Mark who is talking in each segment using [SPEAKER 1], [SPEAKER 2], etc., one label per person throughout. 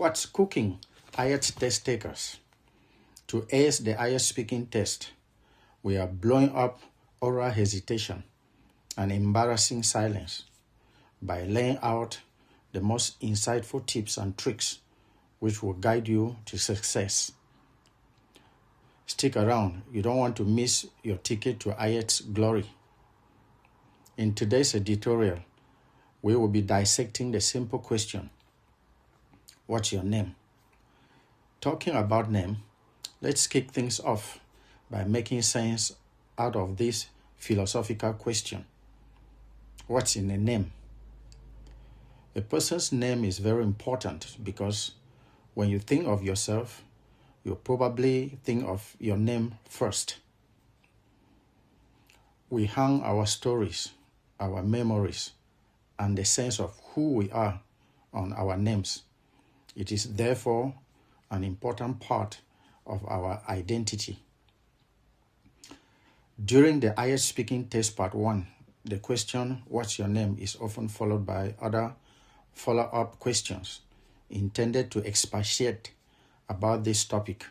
[SPEAKER 1] What's cooking IELTS test takers? To ace the IELTS speaking test, we are blowing up oral hesitation and embarrassing silence by laying out the most insightful tips and tricks which will guide you to success. Stick around, you don't want to miss your ticket to IELTS glory. In today's editorial, we will be dissecting the simple question, what's your name? Talking about name, let's kick things off by making sense out of this philosophical question. What's in a name? A person's name is very important because when you think of yourself, you probably think of your name first. We hang our stories, our memories, and the sense of who we are on our names. It is therefore an important part of our identity. During the IELTS speaking test part 1, the question, what's your name, is often followed by other follow-up questions intended to expatiate about this topic.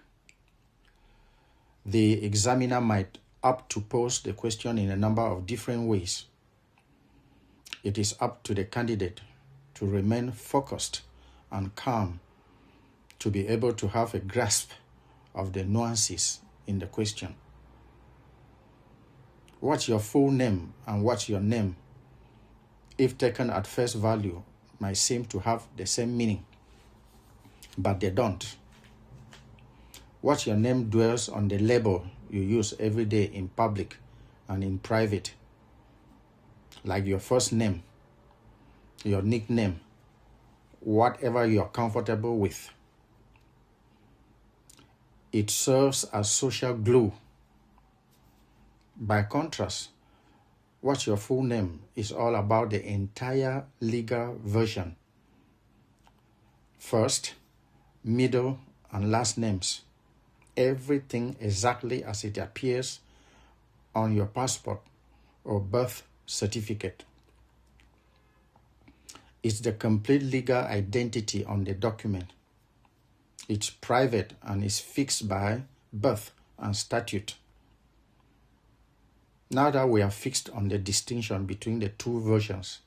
[SPEAKER 1] The examiner might opt to pose the question in a number of different ways. It is up to the candidate to remain focused and calm to be able to have a grasp of the nuances in the question. What's your full name and what's your name, if taken at first value, might seem to have the same meaning, but they don't. What's your name dwells on the label you use every day in public and in private, like your first name, your nickname, whatever you're comfortable with. It serves as social glue. By contrast, what's your full name is all about the entire legal version. First, middle, and last names. Everything exactly as it appears on your passport or birth certificate. It's the complete legal identity on the document. It's private and is fixed by birth and statute. Now that we are fixed on the distinction between the two versions,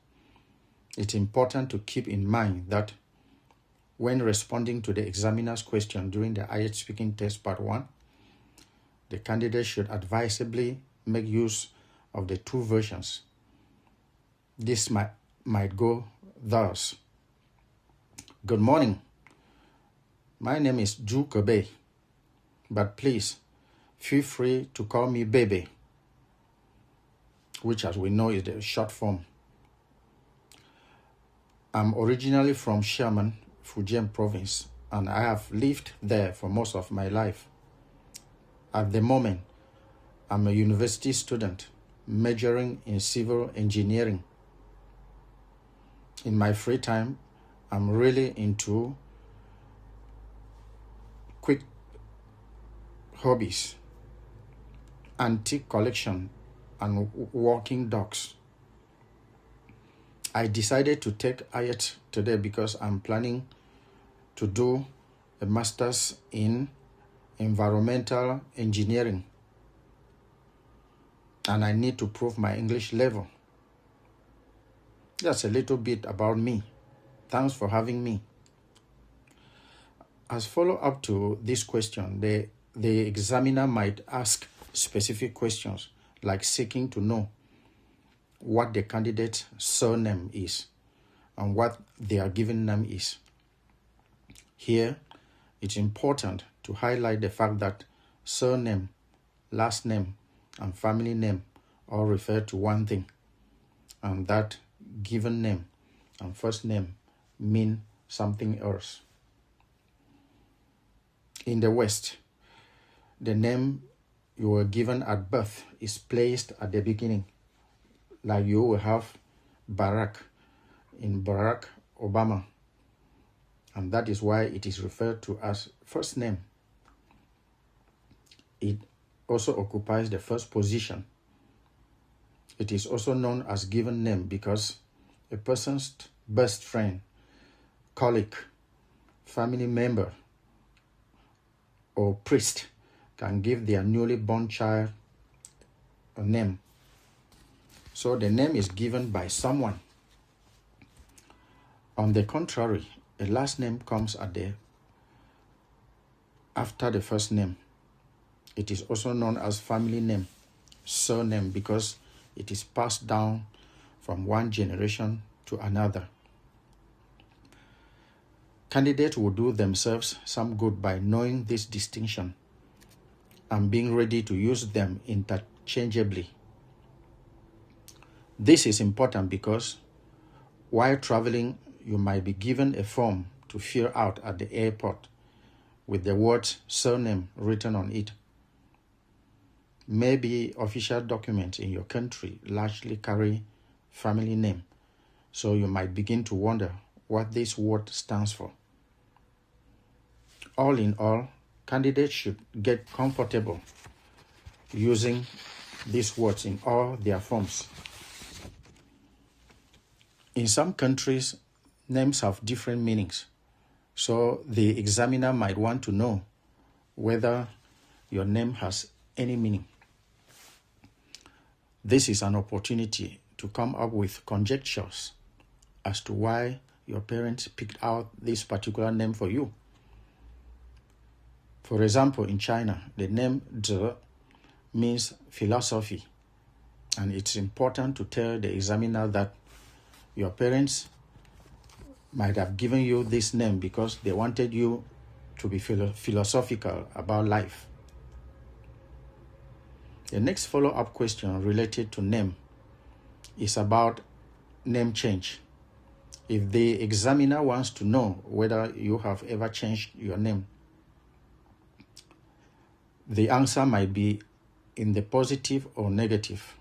[SPEAKER 1] it's important to keep in mind that when responding to the examiner's question during the IELTS speaking test part 1, the candidate should advisably make use of the two versions. This might go thus. Good morning. My name is Ju Kobe, but please feel free to call me Bebe, which as we know is the short form. I'm originally from Xiamen, Fujian province, and I have lived there for most of my life. At the moment, I'm a university student majoring in civil engineering. In my free time, I'm really into quick hobbies, antique collection, and walking dogs. I decided to take IELTS today because I'm planning to do a master's in environmental engineering, and I need to prove my English level. That's a little bit about me. Thanks for having me. As follow-up to this question, the examiner might ask specific questions, like seeking to know what the candidate's surname is and what their given name is. Here, it's important to highlight the fact that surname, last name, and family name all refer to one thing, and that given name and first name mean something else. In the West, the name you were given at birth is placed at the beginning, like you will have Barack in Barack Obama, and that is why it is referred to as first name. It also occupies the first position. It is also known as given name because a person's best friend, colleague, family member or priest can give their newly born child a name. So the name is given by someone. On the contrary, a last name comes after the first name. It is also known as family name, surname, because it is passed down from one generation to another. Candidates will do themselves some good by knowing this distinction and being ready to use them interchangeably. This is important because while traveling, you might be given a form to fill out at the airport with the words surname written on it. Maybe official documents in your country largely carry family name, so you might begin to wonder what this word stands for. All in all, candidates should get comfortable using these words in all their forms. In some countries, names have different meanings, so the examiner might want to know whether your name has any meaning. This is an opportunity to come up with conjectures as to why your parents picked out this particular name for you. For example, in China, the name Zhe means philosophy, and it's important to tell the examiner that your parents might have given you this name because they wanted you to be philosophical about life. The next follow-up question related to name is about name change. If the examiner wants to know whether you have ever changed your name, the answer might be in the positive or negative.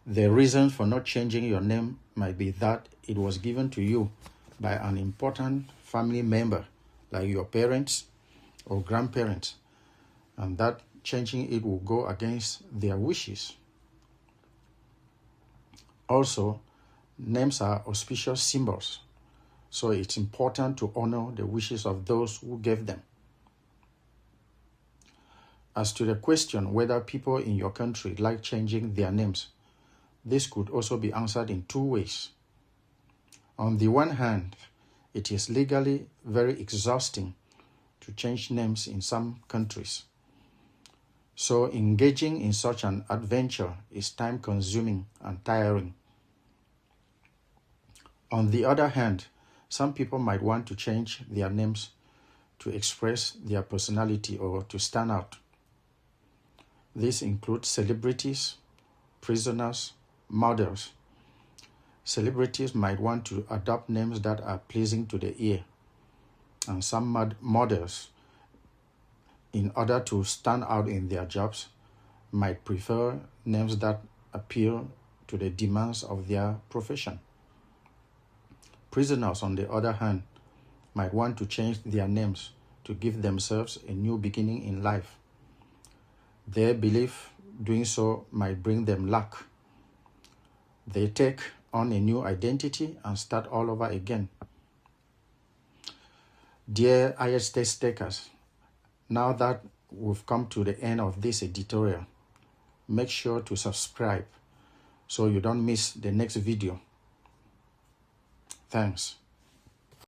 [SPEAKER 1] The reason for not changing your name might be that it was given to you by an important family member, like your parents or grandparents, and that changing it will go against their wishes. Also, names are auspicious symbols, so it's important to honor the wishes of those who gave them. As to the question whether people in your country like changing their names, this could also be answered in two ways. On the one hand, it is legally very exhausting to change names in some countries. So engaging in such an adventure is time-consuming and tiring. On the other hand, some people might want to change their names to express their personality or to stand out. This includes celebrities, prisoners, models. Celebrities might want to adopt names that are pleasing to the ear, and some models, in order to stand out in their jobs, might prefer names that appeal to the demands of their profession. Prisoners, on the other hand, might want to change their names to give themselves a new beginning in life. They believe doing so might bring them luck. They take on a new identity and start all over again. Dear IELTS test takers, now that we've come to the end of this editorial, make sure to subscribe so you don't miss the next video. Thanks.